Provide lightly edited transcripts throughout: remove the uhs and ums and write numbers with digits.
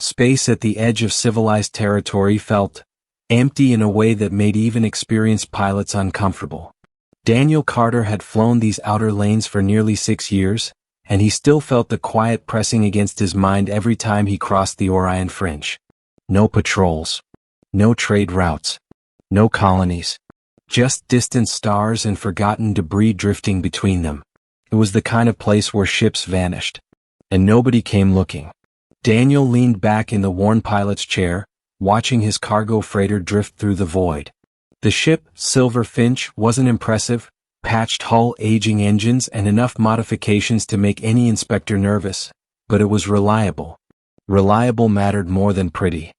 Space at the edge of civilized territory felt empty in a way that made even experienced pilots uncomfortable. Daniel Carter had flown these outer lanes for nearly 6 years, and he still felt the quiet pressing against his mind every time he crossed the Orion Fringe. No patrols. No trade routes. No colonies. Just distant stars and forgotten debris drifting between them. It was the kind of place where ships vanished. And nobody came looking. Daniel leaned back in the worn pilot's chair, watching his cargo freighter drift through the void. The ship, Silver Finch, wasn't impressive, patched hull, aging engines, and enough modifications to make any inspector nervous, but it was reliable. Reliable mattered more than pretty.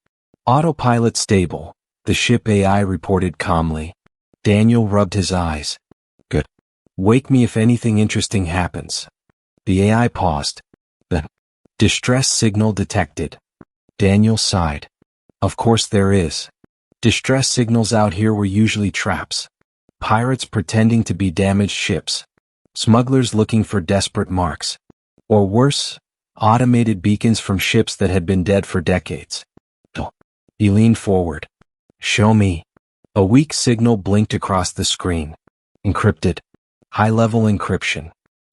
Autopilot stable, the ship AI reported calmly. Daniel rubbed his eyes. Good. Wake me if anything interesting happens. The AI paused. Then, distress signal detected. Daniel sighed. Of course there is. Distress signals out here were usually traps. Pirates pretending to be damaged ships. Smugglers looking for desperate marks. Or worse, automated beacons from ships that had been dead for decades. He leaned forward. Show me. A weak signal blinked across the screen. Encrypted. High-level encryption.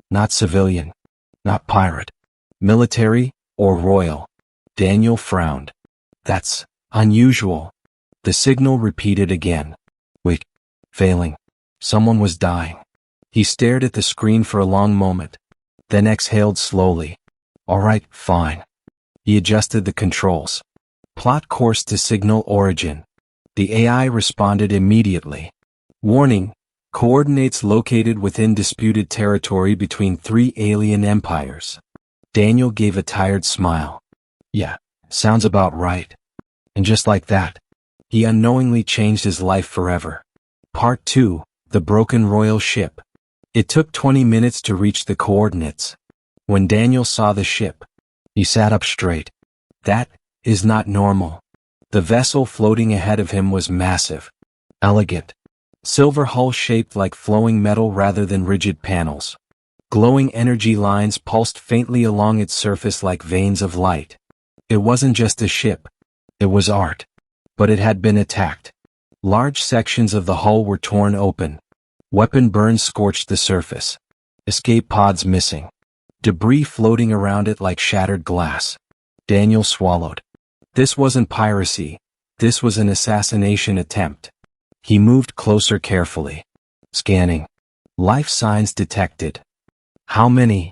Not civilian. Not pirate. Military or royal. Daniel frowned. That's unusual. The signal repeated again. Wait. Failing. Someone was dying. He stared at the screen for a long moment, then exhaled slowly. All right, fine. He adjusted the controls. Plot course to signal origin. The AI responded immediately. Warning. Coordinates located within disputed territory between 3 alien empires. Daniel gave a tired smile. Yeah, sounds about right. And just like that, he unknowingly changed his life forever. Part 2, The Broken Royal Ship. It took 20 minutes to reach the coordinates. When Daniel saw the ship, he sat up straight. That is not normal. The vessel floating ahead of him was massive. Elegant. Silver hull shaped like flowing metal rather than rigid panels. Glowing energy lines pulsed faintly along its surface like veins of light. It wasn't just a ship. It was art. But it had been attacked. Large sections of the hull were torn open. Weapon burns scorched the surface. Escape pods missing. Debris floating around it like shattered glass. Daniel swallowed. This wasn't piracy. This was an assassination attempt. He moved closer carefully. Scanning. Life signs detected. How many?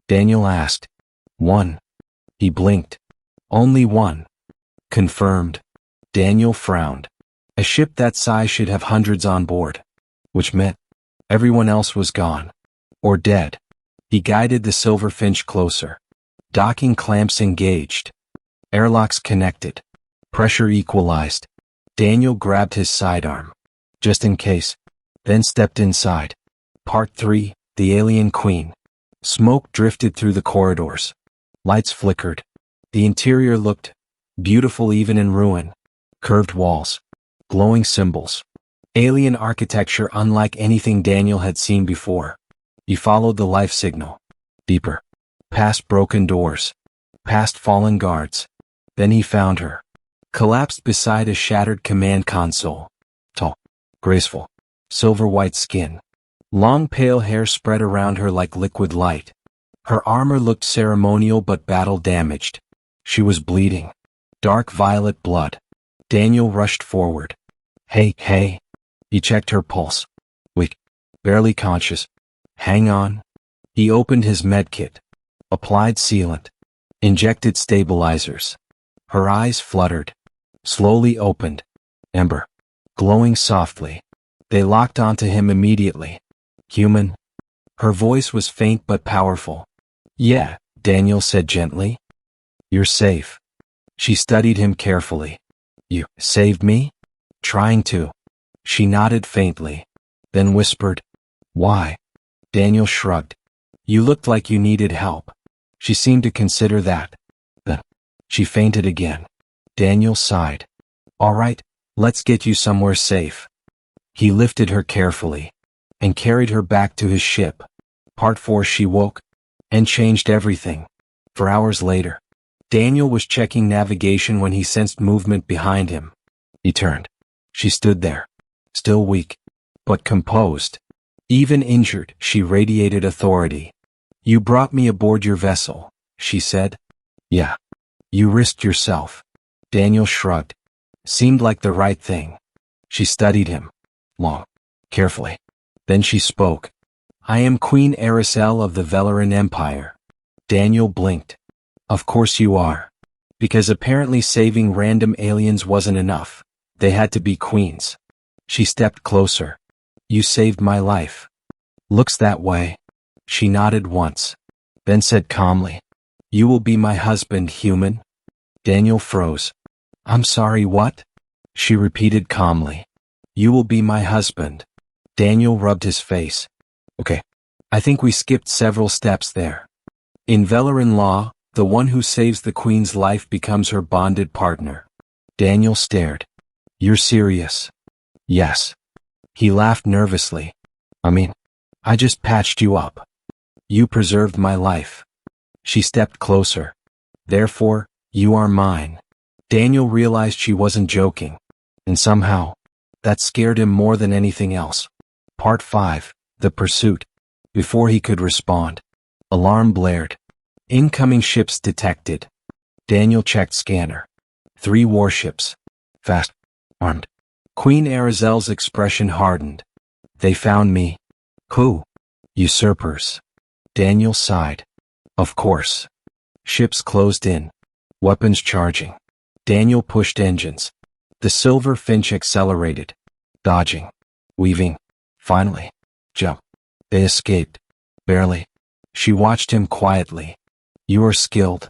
Daniel asked. 1. He blinked. Only 1. Confirmed. Daniel frowned. A ship that size should have hundreds on board. Which meant everyone else was gone. Or dead. He guided the Silver Finch closer. Docking clamps engaged. Airlocks connected. Pressure equalized. Daniel grabbed his sidearm. Just in case. Then stepped inside. Part 3, The Alien Queen. Smoke drifted through the corridors. Lights flickered. The interior looked beautiful even in ruin. Curved walls. Glowing symbols. Alien architecture unlike anything Daniel had seen before. He followed the life signal. Deeper. Past broken doors. Past fallen guards. Then he found her. Collapsed beside a shattered command console. Tall. Graceful. Silver-white skin. Long pale hair spread around her like liquid light. Her armor looked ceremonial but battle-damaged. She was bleeding. Dark violet blood. Daniel rushed forward. Hey. He checked her pulse. Weak. Barely conscious. Hang on. He opened his medkit. Applied sealant. Injected stabilizers. Her eyes fluttered. Slowly opened. Ember. Glowing softly. They locked onto him immediately. Human. Her voice was faint but powerful. Yeah, Daniel said gently. You're safe. She studied him carefully. You saved me? Trying to. She nodded faintly. Then whispered. Why? Daniel shrugged. You looked like you needed help. She seemed to consider that. Then she fainted again. Daniel sighed. All right, let's get you somewhere safe. He lifted her carefully and carried her back to his ship. Part 4. She woke and changed everything. For hours later, Daniel was checking navigation when he sensed movement behind him. He turned. She stood there, still weak, but composed. Even injured, she radiated authority. "You brought me aboard your vessel," she said. "Yeah. You risked yourself." Daniel shrugged. Seemed like the right thing. She studied him. Long. Carefully. Then she spoke. "I am Queen Aracel of the Velaran Empire." Daniel blinked. "Of course you are." Because apparently saving random aliens wasn't enough. They had to be queens. She stepped closer. "You saved my life." "Looks that way." She nodded once. Then said calmly, "You will be my husband, human." Daniel froze. "I'm sorry, what?" She repeated calmly. "You will be my husband." Daniel rubbed his face. "Okay. I think we skipped several steps there." In Velaran law, the one who saves the queen's life becomes her bonded partner. Daniel stared. "You're serious?" "Yes." He laughed nervously. I just patched you up. You preserved my life." She stepped closer. "Therefore, you are mine." Daniel realized she wasn't joking. And somehow, that scared him more than anything else. Part 5, The Pursuit. Before he could respond, alarm blared. Incoming ships detected. Daniel checked scanner. 3 warships. Fast. Armed. Queen Arazel's expression hardened. "They found me." "Who?" "Usurpers." Daniel sighed. "Of course." Ships closed in. Weapons charging. Daniel pushed engines. The Silver Finch accelerated. Dodging. Weaving. Finally. Jump. They escaped. Barely. She watched him quietly. "You are skilled.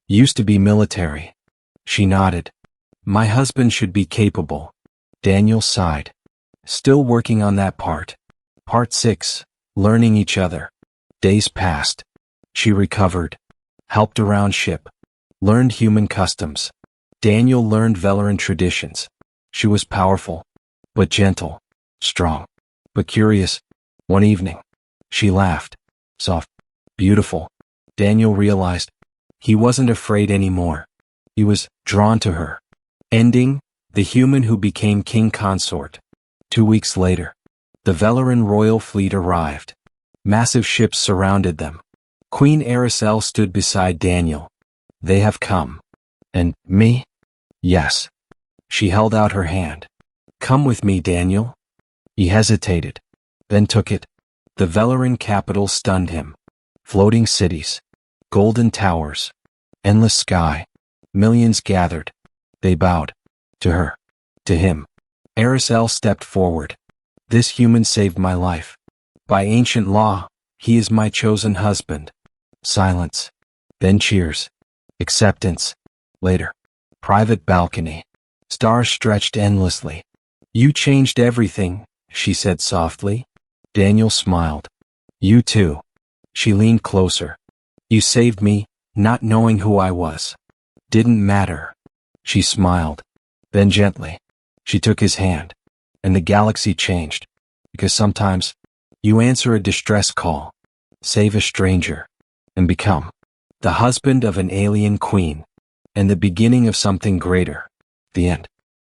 Used to be military." She nodded. "My husband should be capable." Daniel sighed. "Still working on that part." Part 6, Learning each other. Days passed. She recovered. Helped around ship. Learned human customs. Daniel learned Velaran traditions. She was powerful, but gentle. Strong, but curious. One evening, she laughed. Soft. Beautiful. Daniel realized he wasn't afraid anymore. He was drawn to her. Ending, the human who became king consort. 2 weeks later, the Velaran royal fleet arrived. Massive ships surrounded them. Queen Aracel stood beside Daniel. "They have come." "And me?" "Yes." She held out her hand. "Come with me, Daniel." He hesitated, then took it. The Velaran capital stunned him. Floating cities. Golden towers. Endless sky. Millions gathered. They bowed. To her. To him. Aracel stepped forward. "This human saved my life. By ancient law, he is my chosen husband." Silence. Then cheers. Acceptance. Later. Private balcony. Stars stretched endlessly. "You changed everything," she said softly. Daniel smiled. "You too." She leaned closer. "You saved me, not knowing who I was. Didn't matter." She smiled. Then gently, she took his hand. And the galaxy changed. Because sometimes, you answer a distress call, save a stranger, and become the husband of an alien queen, and the beginning of something greater. The end.